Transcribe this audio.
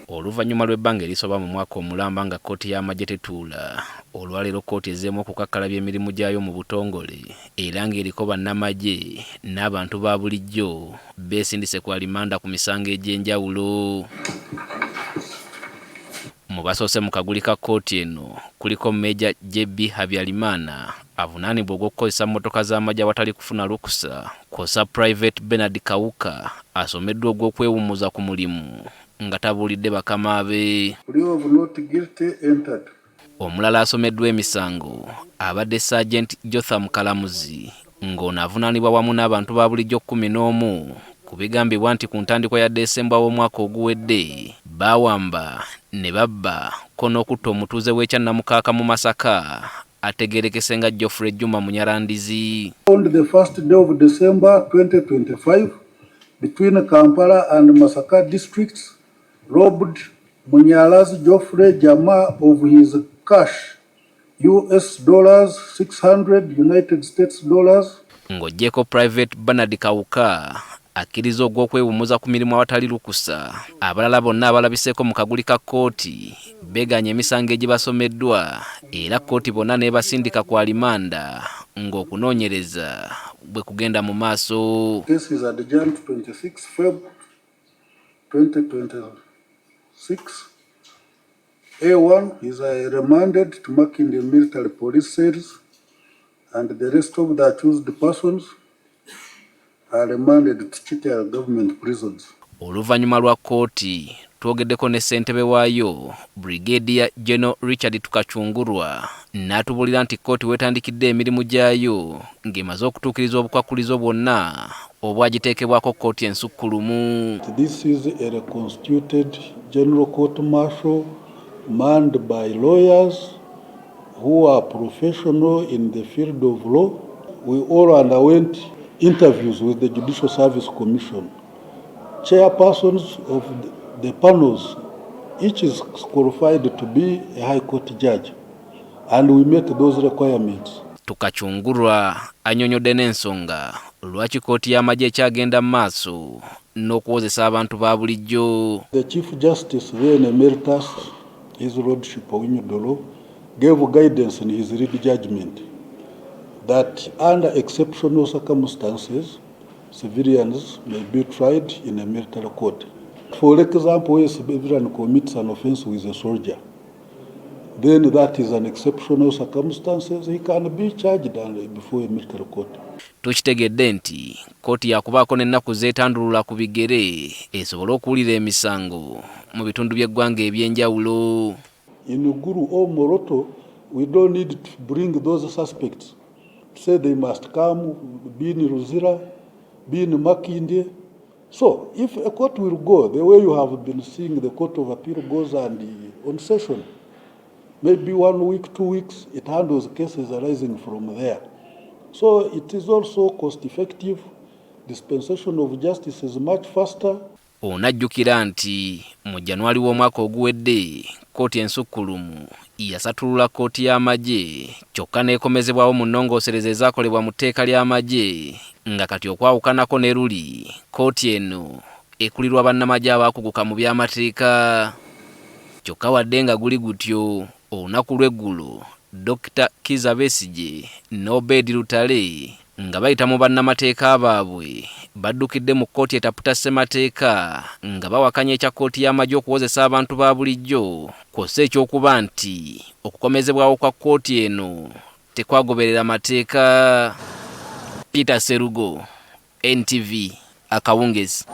Oluvannyuma lw'ebbanga erisoba mu mwaka omulamba nga kkooti y'amagye tetuula, olwaleero kkooti ezzeemu okukakkalabya emirimu gyayo mu butongole era ng'eriko bannamagye n'abantu ba bulijjo beesindise ku alimanda ku misango egy'enjawulo. Mu basoose mu kaguli ka kkooti eno kuliko Meeja JB Habyarimana avunaanibwa ogw'okukozesa mmotoka z'amagye awatali kufuna lukusa, kw'ossa Private Bernard Kawuka asomeddwa ogw'okwewummuza ku mulimu nga tabuulidde bakama be. Omulala asomeddwa emisango abadde Sergeant Jotham Kalamuzi ng'ono avunaanibwa wamu n'abantu ba bulijjo 11 ku bigambibwa nti ku ntandikwa ya Desemba w'omwaka oguwedde baawamba ne babba ko n'okutta omutuuze w'ekyannamukaaka mu Masaka ategeerekese nga Geoffrey Juma Munyarandizi. On the first day of December 2025, between Kampala and Masaka districts, robbed Munyalazi Geoffrey Jama of his cash, US dollars 600 United States dollars. Ng'oggyeko Private Bernard Kawuka akkiriza ogw'okwewummuza ku mirimu awatali lukusa. Abalala bonna abalabiseeko mu kaguli ka kkooti beeganya emisango egibasomeddwa era kkooti bonna n'ebasindika ku alimanda ng'okunoonyereza bwe kugenda mu maaso. Case is adjourned 26 Feb 2026. A1 is remanded to Makindye military police cells and the rest of the accused persons are remanded to Chitral government prisons. Oluvannyuma lwa kkooti twogeddeko ne ssentebe waayo Brigadier General Richard Tukachungurwa n'atubuulira nti kkooti wetandikidde emirimu gyayo ng'emaze okutuukiriza obukwakkulizo bwonna obwagiteekebwako kkooti ensukkulumu. This is a reconstituted general court martial manned by lawyers who are professional in the field of law. We all underwent interviews with the Judicial Service Commission. Chairpersons of the panels, each is qualified to be a High Court judge, and we met those requirements. Tukachungurwa annyonnyodde n'ensonga lwaki kkooti y'amagye ekyagenda mu maaso n'okuwozesa abantu ba bulijjo. The Chief Justice then Emeritus, His Lordship Owiny Dollo, gave guidance in his writ judgment that under exceptional circumstances, civilians may be tried in a military court. For example, when a civilian commits an offense with a soldier, then that is an exceptional circumstances, he can be charged before a military court. Tukitegedde nti kkooti yakubaako n'ennaku zeetandulula ku bigere esobole okuwulira emisango mu bitundu by'eggwanga eby'enjawulo. In Gulu or Moroto, we don't need to bring those suspects. Say they must come, be in Ruzira, be in Makindye. So if a court will go the way you have been seeing the Court of Appeal goes and on session, maybe 1 week, 2 weeks, it handles cases arising from there. So it is also cost effective. Dispensation of justice is much faster. Onajjukira nti mu Januari w'omwaka oguwedde kkooti ensukkulumu yasatulula kkooti y'amagye kyokka n'ekomezebwawo mu nnongoosereza ezaakolebwa mu tteeka ly'amagye nga kati okwawukanako ne luli kkooti eno ekulirwa bannamagye abaakuguka mu by'amateeka. Kyokka wadde nga guli gutyo olunaku lw'eggulo Dr. Kizza Besigye n'Obedi Lutale nga bayita mu bannamateeka baabwe baddukidde mu kkooti etaputa ssemateeka nga bawakanya ekya kkooti y'amagye okuwozesa abantu ba bulijjo kw'ossa ekyokuba nti okukomezebwawo kwa kkooti eno tekwagoberera mateeka. Peter Serugo, NTV, Akawungezi.